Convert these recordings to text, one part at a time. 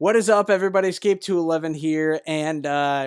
What is up, everybody? Escape 211 here, and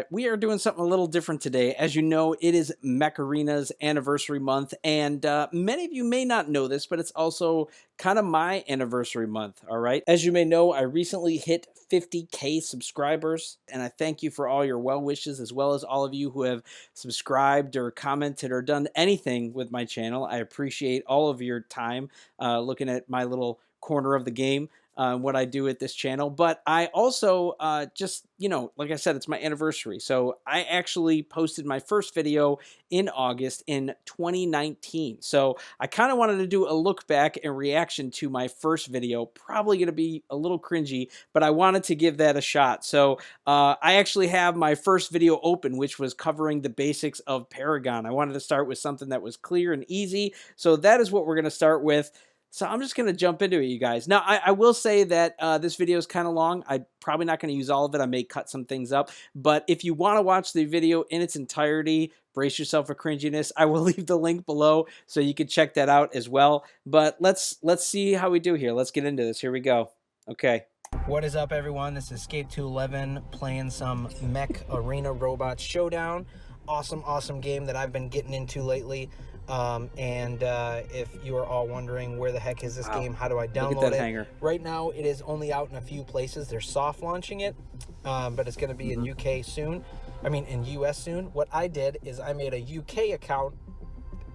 we are doing something a little different today. As you know, it is Mech Arena's anniversary month, and many of you may not know this, but it's also kind of my anniversary month, all right? As you may know, I recently hit 50K subscribers, and I thank you for all your well wishes, as well as all of you who have subscribed or commented or done anything with my channel. I appreciate all of your time looking at my little corner of the game. What I do at this channel, but I also just, like I said, it's my anniversary. So I actually posted my first video in August in 2019. So I kind of wanted to do a look back and reaction to my first video. Probably going to be a little cringy, but I wanted to give that a shot. So I actually have my first video open, which was covering the basics of Paragon. I wanted to start with something that was clear and easy. So that is what we're going to start with. So I'm just going to jump into it, you guys. Now, I will say that this video is kind of long. I'm probably not going to use all of it. I may cut some things up. But if you want to watch the video in its entirety, brace yourself for cringiness. I will leave the link below so you can check that out as well. But let's see how we do here. Let's get into this. Here we go. Okay. What is up, everyone? This is Escape 211 playing some Mech Arena Robot Showdown. Awesome game that I've been getting into lately. If you are all wondering where the heck is this game, how do I download it? Hanger. Right now it is only out in a few places. They're soft launching it, but it's going to be in UK soon. I mean in US soon. What I did is I made a UK account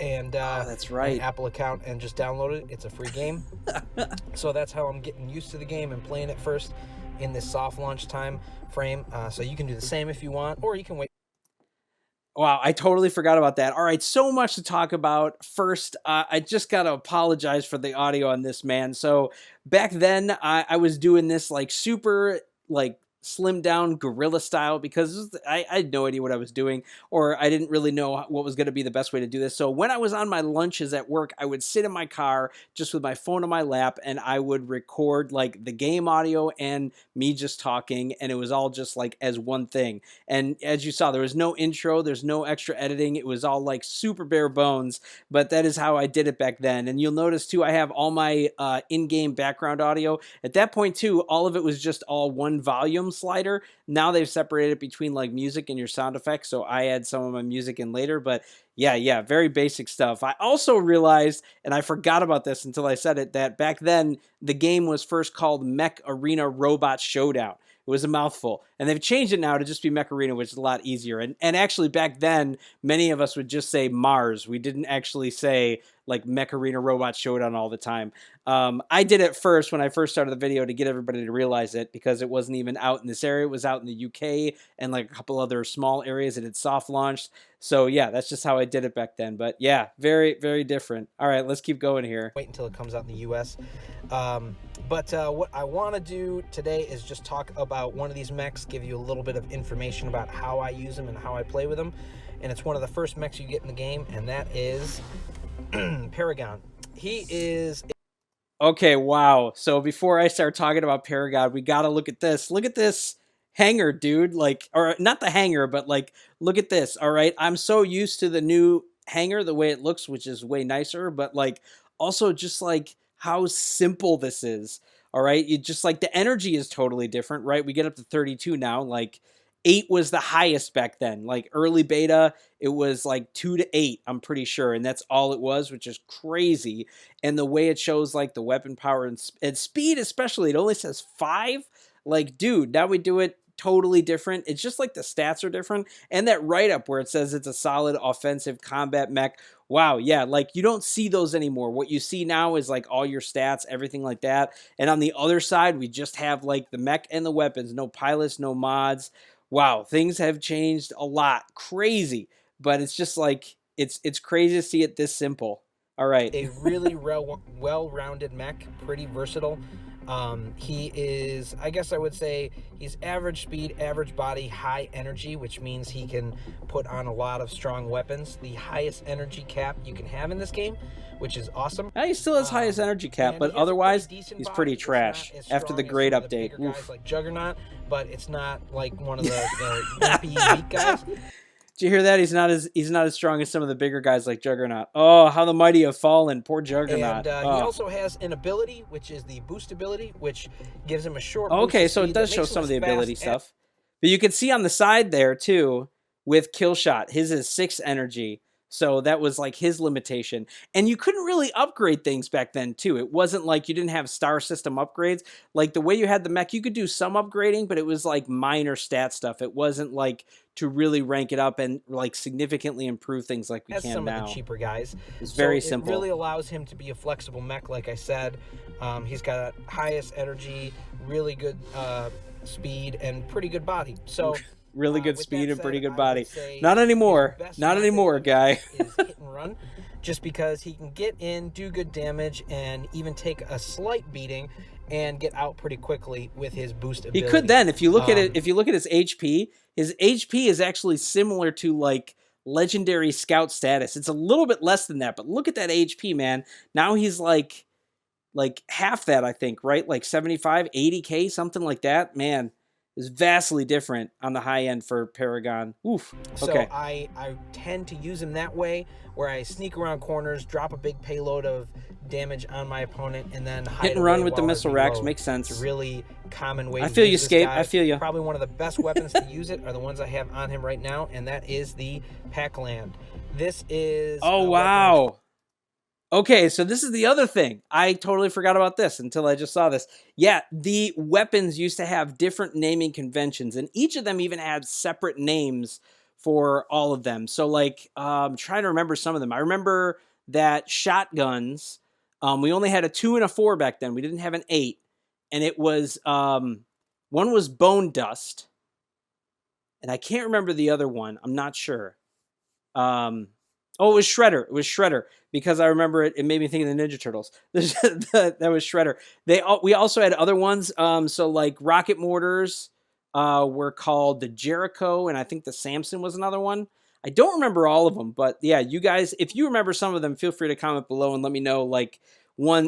and that's right, an Apple account, and just downloaded it. It's a free game. So that's how I'm getting used to the game and playing it first in this soft launch time frame. So you can do the same if you want, or you can wait. Wow, I totally forgot about that. All right, so much to talk about. First, I just got to apologize for the audio on this, man. So back then, I was doing this like super like slimmed down guerrilla style because I had no idea what I was doing, or I didn't really know what was going to be the best way to do this. So when I was on my lunches at work, I would sit in my car just with my phone on my lap, and I would record like the game audio and me just talking, and it was all just like as one thing. And as you saw, there was no intro, there's no extra editing. It was all like super bare bones, but that is how I did it back then. And you'll notice too, I have all my in-game background audio. At that point too, all of it was just all one volume slider. Now they've separated between like music and your sound effects, so I add some of my music in later. But yeah, very basic stuff. I also realized, and I forgot about this until I said it, that back then the game was first called Mech Arena Robot Showdown. It was a mouthful, and they've changed it now to just be Mech Arena, which is a lot easier. And actually back then, many of us would just say Mars. We didn't actually say like Mech Arena Robot Showdown all the time. I did it first when I first started the video to get everybody to realize it, because it wasn't even out in this area. It was out in the UK and like a couple other small areas that had soft launched. So yeah, that's just how I did it back then. But yeah, very different. All right, let's keep going here. Wait until it comes out in the US. What I want to do today is just talk about one of these mechs, give you a little bit of information about how I use them and how I play with them. And it's one of the first mechs you get in the game, and that is Paragon. He is... Okay, wow. So before I start talking about Paragon, we got to look at this. Look at this hanger, dude. Like, or not the hanger, but like, look at this. All right. I'm so used to the new hanger, the way it looks, which is way nicer, but like also just like how simple this is. All right. You just like the energy is totally different, right? We get up to 32 now. Like 8 was the highest back then. Like early beta, it was like 2 to 8, I'm pretty sure. And that's all it was, which is crazy. And the way it shows like the weapon power and speed, especially, it only says 5. Like, dude, now we do it totally different. It's just like the stats are different. And that write-up where it says it's a solid offensive combat mech. Wow, yeah, like you don't see those anymore. What you see now is like all your stats, everything like that. And on the other side, we just have like the mech and the weapons. No pilots, no mods. Wow, things have changed a lot. Crazy. But it's just like, it's crazy to see it this simple. All right. A really well-rounded mech, pretty versatile. He is, I guess I would say, he's average speed, average body, high energy, which means he can put on a lot of strong weapons. The highest energy cap you can have in this game, which is awesome. He still has highest energy cap, but otherwise, he's pretty trash after the grade update. Guys like Juggernaut, but it's not like one of the wimpy weak guys. Did you hear that? He's not as strong as some of the bigger guys like Juggernaut. Oh, how the mighty have fallen. Poor Juggernaut. And he also has an ability, which is the boost ability, which gives him a short boost Okay, of so it speed does that show makes him some of the as ability fast stuff. But you can see on the side there too with Killshot, his is 6 energy. So that was like his limitation. And you couldn't really upgrade things back then too. It wasn't like you didn't have star system upgrades. Like the way you had the mech, you could do some upgrading, but it was like minor stat stuff. It wasn't like to really rank it up and like significantly improve things like we as can some now. of the cheaper guys. It's very so simple. It really allows him to be a flexible mech, like I said. He's got highest energy, really good speed, and pretty good body. So really good speed and said, pretty good body. Not Not anymore. Not anymore, guy. Is hit and run, just because he can get in, do good damage, and even take a slight beating and get out pretty quickly with his boost ability. He could then, if you look at it, if you look at his HP is actually similar to like legendary scout status. It's a little bit less than that, but look at that HP, man. Now he's like half that, I think, right? Like 75, 80K, something like that. Man, is vastly different on the high end for Paragon. Oof. Okay. So I tend to use him that way, where I sneak around corners, drop a big payload of damage on my opponent, and then hit and run with the missile racks makes sense. It's a really common way. I feel you, Scape. I feel you. Probably one of the best weapons to use it are the ones I have on him right now, and that is the Pac-Land. This is. Oh wow. Okay, so this is the other thing. I totally forgot about this until I just saw this. Yeah, the weapons used to have different naming conventions, and each of them even had separate names for all of them. So, like, I'm trying to remember some of them. I remember that shotguns, we only had a 2 and a 4 back then. We didn't have an 8. And it was, one was Bone Dust, and I can't remember the other one. I'm not sure. Oh, it was Shredder. It was Shredder because I remember it. It made me think of the Ninja Turtles. That was Shredder. We also had other ones. So like rocket mortars were called the Jericho, and I think the Samson was another one. I don't remember all of them, but yeah, you guys, if you remember some of them, feel free to comment below and let me know like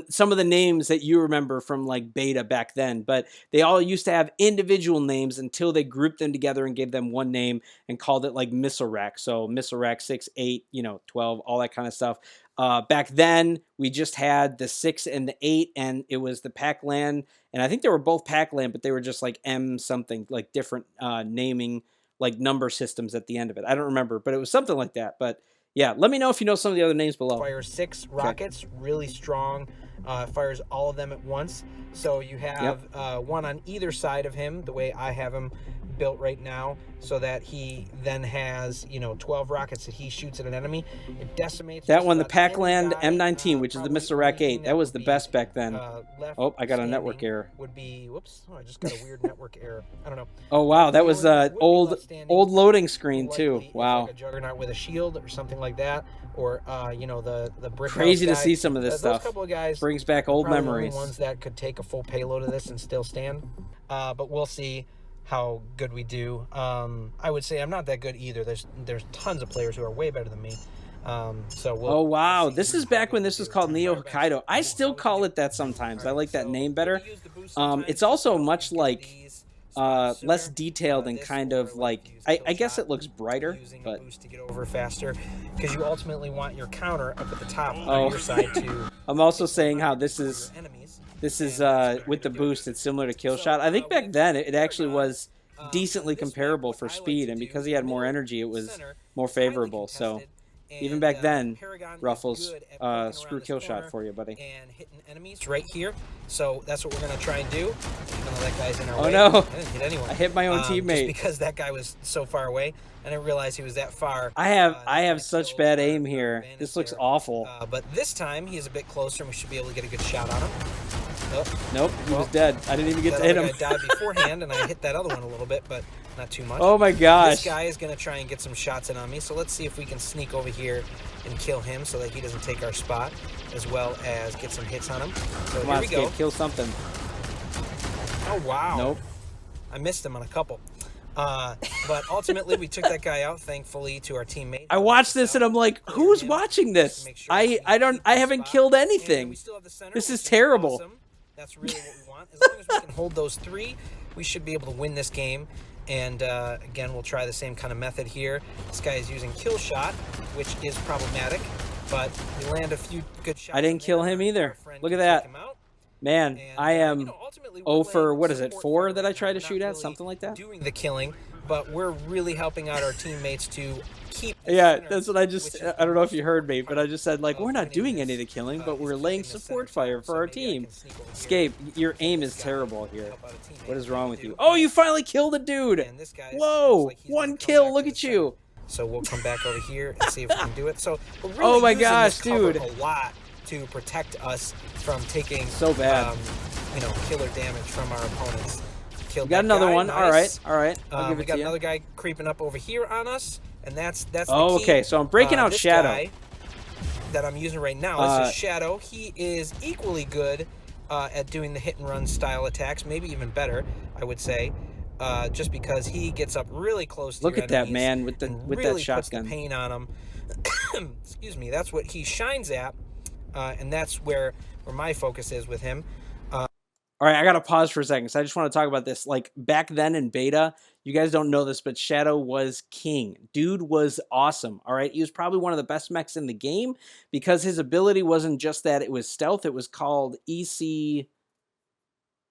some of the names that you remember from like beta back then. But they all used to have individual names until they grouped them together and gave them one name and called it like missile rack. So missile rack 6, 8, 12, all that kind of stuff. Back then we just had the 6 and the 8, and it was the Pac-Land, and I think they were both Pac-Land, but they were just like M something, like different naming, like number systems at the end of it. I don't remember, but it was something like that. But yeah, let me know if you know some of the other names below. Fires 6 rockets, really strong. Fires all of them at once. So you have one on either side of him, the way I have him built right now, so that he then has 12 rockets that he shoots at an enemy. It decimates that one, the Pac-Land M19, which is the Missile Rack 8. That was the best back then. Oh, I got a network error. Would be whoops! Oh, I just got a weird network error. I don't know. Oh wow, that was old loading screen too. Wow. Like a Juggernaut with a shield or something like that, or the brick. Crazy to see some of this stuff. Those couple of guys brings back old memories. The ones that could take a full payload of this and still stand. But we'll see how good we do. I would say I'm not that good either. There's tons of players who are way better than me. So oh wow, this is back when this was called Neo Hokkaido. I still call it that sometimes. I like that name better. It's also much like less detailed and kind of like I guess it looks brighter, but to get over faster, because you ultimately want your counter up at the top on your side too. I'm also saying how this is with the boost, it's similar to Killshot. I think back then it actually was decently comparable for speed, and because he had more energy, it was more favorable. So even back then, Ruffles, screw Killshot for you, buddy. And hitting enemies right here. So that's what we're gonna try and do. Even though that guy's in our way. Oh no! I didn't hit anyone. I hit my own teammate. Just because that guy was so far away. I didn't realize he was that far. I have such bad aim here. This looks awful. But this time he's a bit closer, and we should be able to get a good shot on him. Oh. Nope, he was dead. I didn't even get to hit him. I died beforehand, and I hit that other one a little bit, but not too much. Oh my gosh! This guy is gonna try and get some shots in on me. So let's see if we can sneak over here and kill him, so that he doesn't take our spot, as well as get some hits on him. So come here on, we go. Kill something. Oh wow! Nope. I missed him on a couple. But ultimately we took that guy out, thankfully, to our teammate. I watched this and I'm like, who's watching this? I haven't killed anything. This is terrible. That's really what we want. As long as we can hold those 3, we should be able to win this game. And again, we'll try the same kind of method here. This guy is using kill shot, which is problematic, but we land a few good shots. I didn't kill him either. Look at that. Man, and, I am ultimately, 0 for, what is it, 4 that I tried to shoot at? Something like that? Doing the killing, but we're really helping out our teammates to keep. Yeah, that's what I just, I don't know if you heard me, but I just said, like, we're not doing any of the killing, but we're laying support fire for our team. Escape, your aim is terrible here. What is wrong with you? Oh, you finally killed a dude! Whoa, 1 kill, look at you! So we'll come back over here and see if we can do it. So we're really oh my using gosh, this cover dude! a lot to protect us from taking so bad, killer damage from our opponents. We got another one. Nice. All right. I'll give it to you. We got another guy creeping up over here on us, and that's the key. Okay. So I'm breaking out this Shadow guy that I'm using right now. This is Shadow. He is equally good at doing the hit and run style attacks, maybe even better, I would say. Just because he gets up really close to Look at that man with really that shotgun. Puts the pain on him. Excuse me. That's what he shines at, and that's where my focus is with him. All right, I gotta pause for a second. So I just want to talk about this. Like back then in beta, you guys don't know this, but Shadow was king. Dude was awesome. All right, he was probably one of the best mechs in the game because his ability wasn't just that it was stealth. It was called EC.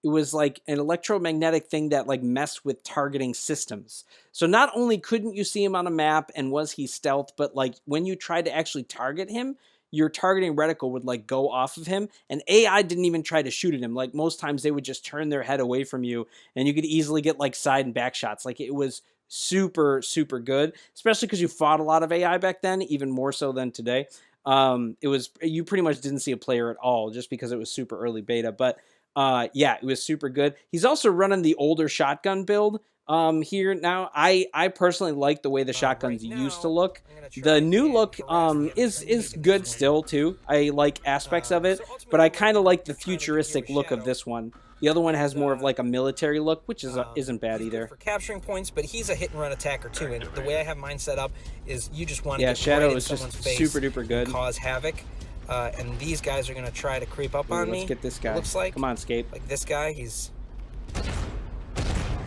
It was like an electromagnetic thing that like messed with targeting systems. So not only couldn't you see him on a map and was he stealth, but like when you tried to actually target him, your targeting reticle would like go off of him, and AI didn't even try to shoot at him. Like most times they would just turn their head away from you and you could easily get like side and back shots. Like it was super, super good, especially because you fought a lot of AI back then, even more so than today. You pretty much didn't see a player at all just because it was super early beta, but yeah, it was super good. He's also running the older shotgun build here now. I personally like the way the shotguns used to look. The new look is good still too. I like aspects of it, but I kind of like the futuristic look of this one. The other one has more of like a military look, which isn't bad either. For capturing points, but he's a hit and run attacker too. And the way I have mine set up is you just want to get Shadow right is in someone's just face super duper good. And cause havoc. And these guys are going to try to creep up on me. Let's get this guy. Looks like. Come on, Scape. Like this guy, he's.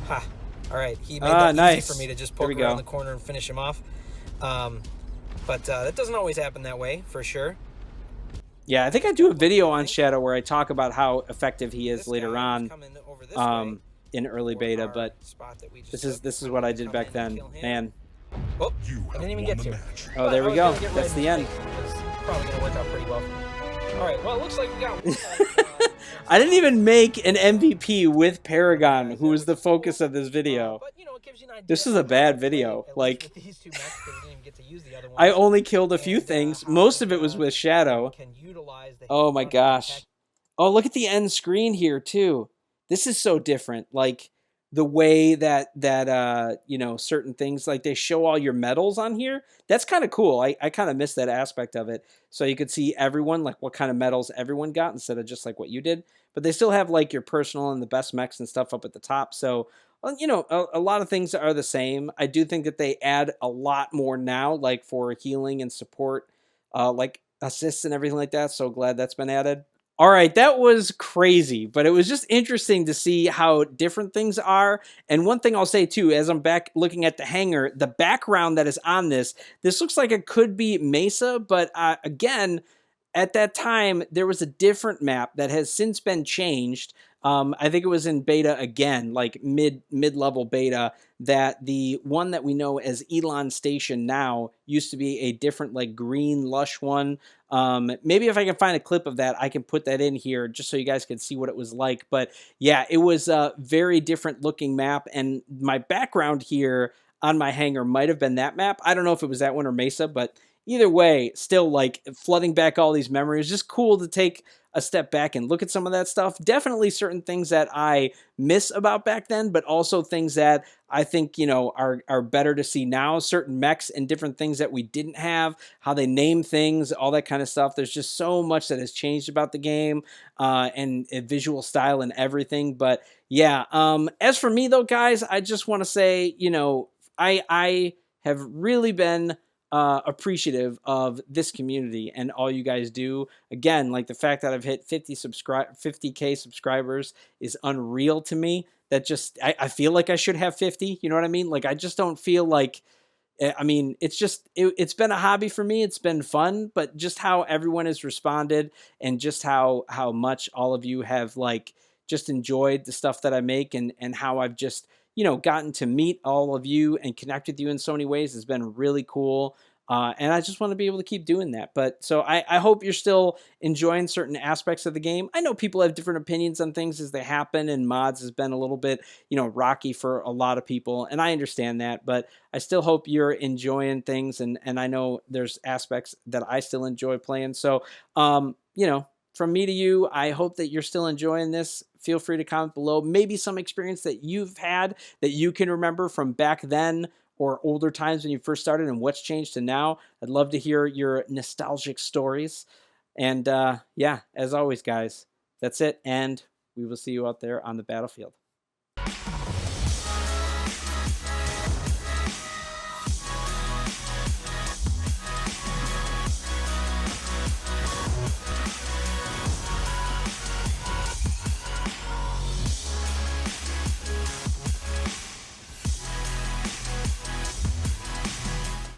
Ha! All right, he made that nice. easy for me to just poke around the corner and finish him off. But that doesn't always happen that way, for sure. Yeah, I think I do a video on Shadow where I talk about how effective he is later on in early beta, but this is what I did back then. Man. Oh, I didn't even get to. Oh, there we go. That's the end. Probably going to work out pretty well. All right, well, it looks like we got I didn't even make an MVP with Paragon, who was the focus of this video. This is a bad video. Like, I only killed a few things. Most of it was with Shadow. Oh my gosh. Oh, look at the end screen here too. This is so different. Like the way that certain things, like they show all your medals on here. That's kind of cool. I kind of miss that aspect of it. So you could see everyone, like what kind of medals everyone got instead of just like what you did. But they still have like your personal and the best mechs and stuff up at the top. So, a lot of things are the same. I do think that they add a lot more now, like for healing and support, like assists and everything like that. So glad that's been added. All right, that was crazy, but it was just interesting to see how different things are. And one thing I'll say too, as I'm back looking at the hangar, the background that is on this looks like it could be Mesa, but again, at that time, there was a different map that has since been changed. I think it was in beta again, like mid-level beta, that the one that we know as Elon Station now used to be a different like green lush one. Maybe if I can find a clip of that, I can put that in here just so you guys can see what it was like. But yeah, it was a very different looking map, and my background here on my hangar might have been that map. I don't know if it was that one or Mesa, but either way, still like flooding back all these memories. Just cool to take a step back and look at some of that stuff. Definitely certain things that I miss about back then, but also things that I think, are better to see now. Certain mechs and different things that we didn't have, how they name things, all that kind of stuff. There's just so much that has changed about the game and visual style and everything. But yeah, as for me though, guys, I just want to say, I have really been appreciative of this community and all you guys do. Again, like the fact that I've hit 50K subscribers is unreal to me. that just I feel like I should have 50. You know what I mean? Like I just don't feel like I mean, it's just it's been a hobby for me. It's been fun, but just how everyone has responded and just how much all of you have like just enjoyed the stuff that I make and how I've just, gotten to meet all of you and connect with you in so many ways has been really cool. And I just want to be able to keep doing that. But so I hope you're still enjoying certain aspects of the game. I know people have different opinions on things as they happen, and mods has been a little bit, rocky for a lot of people, and I understand that. But I still hope you're enjoying things, and I know there's aspects that I still enjoy playing. So, from me to you, I hope that you're still enjoying this. Feel free to comment below. Maybe some experience that you've had that you can remember from back then or older times when you first started and what's changed to now. I'd love to hear your nostalgic stories. And yeah, as always, guys, that's it. And we will see you out there on the battlefield.